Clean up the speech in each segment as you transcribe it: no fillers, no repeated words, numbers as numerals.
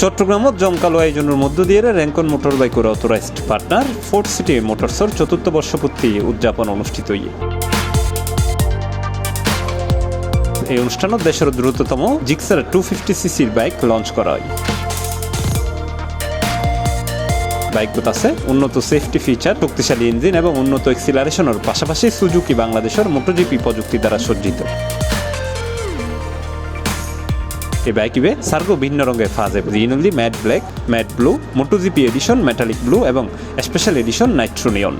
চট্টগ্রামত জমকালো আয়োজনের মধ্য দিয়ে র্যাঙ্কন মোটর বাইকের অথরাইজড পার্টনার ফোর্ট সিটি মোটরসর চতুর্থ বর্ষপূর্তি উদযাপন অনুষ্ঠিত এই অনুষ্ঠানত দেশের দ্রুততম জিক্সার 250cc বাইক লঞ্চ করা হয়। বাইকত আছে উন্নত সেফটি ফিচার, শক্তিশালী ইঞ্জিন এবং উন্নত এক্সিলারেশনের পাশাপাশি সুজুকি বাংলাদেশের মোটোজিপি প্রযুক্তি দ্বারা সজ্জিত। এই বাইকিবে সার্গো ভিন্ন রঙের ফাজে রিনলি matte black, matte blue, MotoGP edition metallic blue এবং স্পেশাল এডিশন নাইট্রোনিয়ন।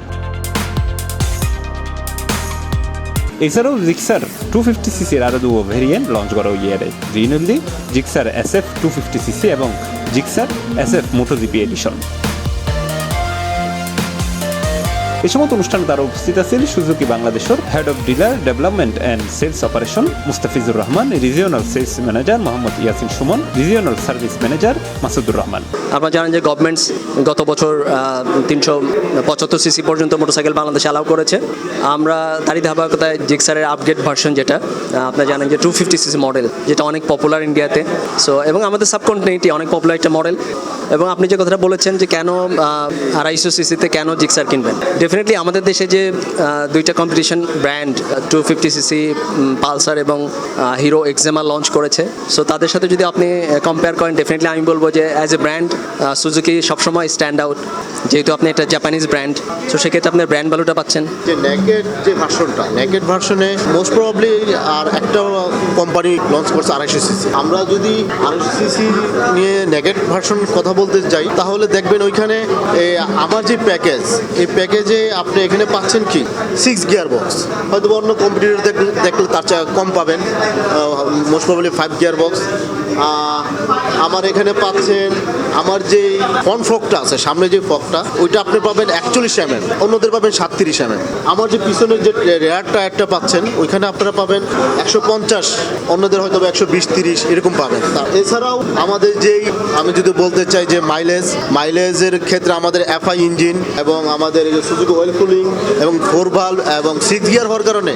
এছাড়াও জিক্সার 250cc আরও দুটো ভেরিয়েন্ট লঞ্চ করা হয়েছে, রিনলি জিক্সার SF 250cc এবং জিক্সার SF মোটোজিপি এডিশন। এই সময় অনুষ্ঠানে তারা উপস্থিত আছেন সুজুকি বাংলাদেশের head of dealer development and sales operation Mustafizur Rahman, regional sales manager Mohammad Yasin Sumon, regional service manager Masudur Rahman. আপনারা জানেন যে গভর্নমেন্টস গত বছর 375cc পর্যন্ত মোটরসাইকেল বাংলাদেশে অ্যালাউ করেছে। আমরা তারই ধারাবাহিকতায় জিক্সারের আপগ্রেড ভার্সন, যেটা আপনারা জানেন যে 250cc মডেল, যেটা অনেক পপুলার ইন্ডিয়াতে, সো এবং আমাদের সাবকন্টিনেন্টে অনেক পপুলার একটা মডেল। এবং আপনি যে কথাটা বলেছেন যে কেন 250cc-তে কেন জিক্সার কিনবেন, ডেফিনেটলি আমাদের দেশে যে দুইটা কম্পিটিশন ব্র্যান্ড 250cc পালসার এবং হিরো এক্সেমা লঞ্চ করেছে, সো তাদের সাথে যদি আপনি কম্পেয়ার করেন, ডেফিনেটলি আমি বলবো যে অ্যাজ এ ব্র্যান্ড সুজুকি সবসময় স্ট্যান্ড আউট, যেহেতু আপনি একটা জাপানিজ ব্র্যান্ড, সো সেক্ষেত্রে আপনার ব্র্যান্ড ভ্যালুটা পাচ্ছেন। যে নেকেড ভার্সনে মোস্ট প্রবাবলি আর একটা কোম্পানি লঞ্চ করছে 250cc। আমরা যদি 250cc নিয়ে নেকেড ভার্সন কথা বলতে যাই, তাহলে দেখবেন ওইখানে আমার যে প্যাকেজ, এই প্যাকেজে আপনি এখানে পাচ্ছেন কি 6 গিয়ার বক্স, হয়তো অন্য কম্পিটিটর দেখলে তার চেয়ে কম পাবেন, মোস্ট প্রবাবলি 5 গিয়ার বক্স। আমার এখানে পাচ্ছেন আমার যে ফ্রন্ট ফকটা আছে, সামনে যে ফকটা, ওইটা আপনি পাবেন 41mm, অন্যদের পাবেন 37mm। আমার যে পিছনের যে রেয়ার টায়ারটা পাচ্ছেন, ওইখানে আপনারা পাবেন 150, অন্যদের হয়তো 120-30 এরকম পাবেন। এছাড়াও আমাদের যেই, আমি যদি বলতে চাই যে মাইলেজের ক্ষেত্রে আমাদের FI ইঞ্জিন এবং আমাদের সুজুকি অয়েল কুলিং এবং 4 ভালভ এবং 6 গিয়ার হওয়ার কারণে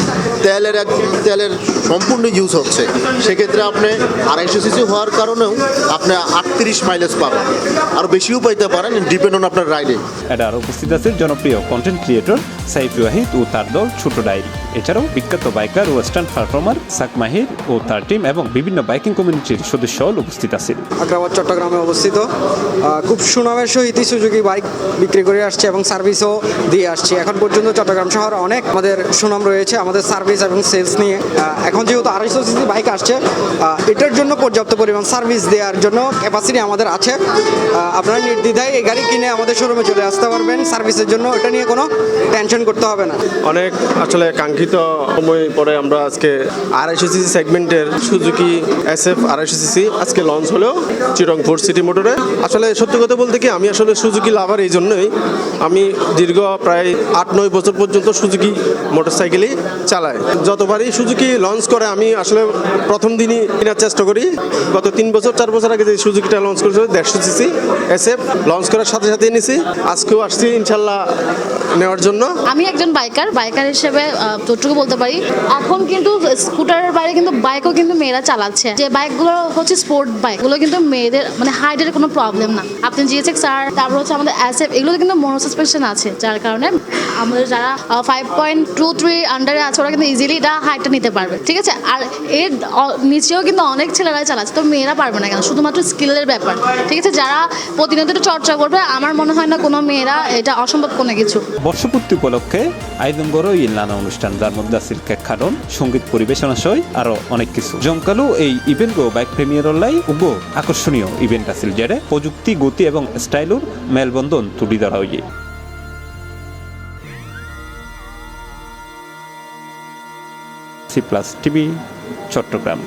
তেলের সম্পূর্ণ ইউজ হচ্ছে। সেক্ষেত্রে আপনি 250cc হওয়ার কারণেও আপনি 38 মাইলেজ পাবেন, আরও বেশিও পাইতে পারেন, ডিপেন্ড অন আপনার রাইডিং। এটা আর উপস্থিত আছে জনপ্রিয় কন্টেন্ট ক্রিয়েটর সাইফ ওয়াহিদ ও তার দল ছোট ডায়েরি। এছাড়াও বিখ্যাত বাইকার ও স্ট্যান্ড পারফর্মার সাক মাহির ও তার টিম এবং বিভিন্ন বাইকিং কমিউনিটির সদস্য উপস্থিত আছেন। আগ্রাবাদ চট্টগ্রামে অবস্থিত, খুব সুনামের সহিত সুজুকি বাইক বিক্রি করে আসছে এবং সার্ভিসও দিয়ে আসছে। এখন পর্যন্ত চট্টগ্রাম শহরে অনেক আমাদের সুনাম রয়েছে আমাদের সার্ভিস এবং সেলস নিয়ে। এখন যেহেতু 250cc বাইক আসছে, এটার জন্য পর্যাপ্ত পরিমাণ সার্ভিস দেওয়ার জন্য ক্যাপাসিটি আমাদের আছে। আপনারা নির্দ্বিধায় এই গাড়ি কিনে আমাদের শোরুমে চলে আসতে পারবেন সার্ভিসের জন্য, এটা নিয়ে কোনো টেনশন করতে হবে না। অনেক আসলে কাঙ্ক্ষিত সময় পরে আমরা আজকে 250cc সেগমেন্টের সুজুকি SF 250cc আজকে লঞ্চ হলো চিটং ফোর্ট সিটি মোটরে। আসলে সত্যি কথা বলতে কি, আমি আসলে সুজুকি লাভার, এই জন্যই আমি দীর্ঘ প্রায় 8-9 বছর পর্যন্ত সুজুকি মোটরসাইকেলই চালাই। যতবারই সুজুকি লঞ্চ করে আমি আসলে প্রথম দিনই কেনার চেষ্টা করি। গত 3-4 বছর আগে যে সুজুকিটা লঞ্চ করেছিল 150cc SF লঞ্চ করার সাথে সাথে নিয়েছি, আজকেও আসছি ইনশাল্লাহ নেওয়ার জন্য। আমি একজন বাইকার হিসেবে যতটুকু বলতে পারি, এখন কিন্তু স্কুটারের বাইরে কিন্তু বাইকও কিন্তু মেয়েরা চালাচ্ছে। যে বাইকগুলো হচ্ছে স্পোর্ট বাইক, গুলো কিন্তু মেয়েদের মানে হাইটের কোনো প্রবলেম না। আপনি GSX আর তারপর হচ্ছে আমাদের SF, এগুলোতে কিন্তু মনো সাসপেনশন আছে, যার কারণে আমাদের যারা 5.23 আন্ডারে আছে, ওরা কিন্তু ইজিলি এটা হাইটটা নিতে পারবে, ঠিক আছে। আর এর নিচেও কিন্তু অনেক ছেলেরাই চালাচ্ছে, তো মেয়েরা পারবে না কেন? শুধুমাত্র স্কিলের ব্যাপার, ঠিক আছে। যারা প্রতিনিয়ত চর্চা করবে, আমার মনে হয় না কোনো মেয়েরা এটা অসম্ভব কোনো কিছু। বর্ষপূর্তি উপলক্ষে আয়োজন করো এই নানা অনুষ্ঠান, যার মধ্যে আছে কেক খাদন, সঙ্গীত পরিবেশনা সহ আরো অনেক কিছু। জমকালো এই ইভেন্ট বাইক প্রেমিয়ার লাই আকর্ষণীয় ইভেন্ট আছিল, যেটা প্রযুক্তি, গতি এবং স্টাইলের মেলবন্ধন তুলি ধরা হয়ে। C+ TV Chittagong.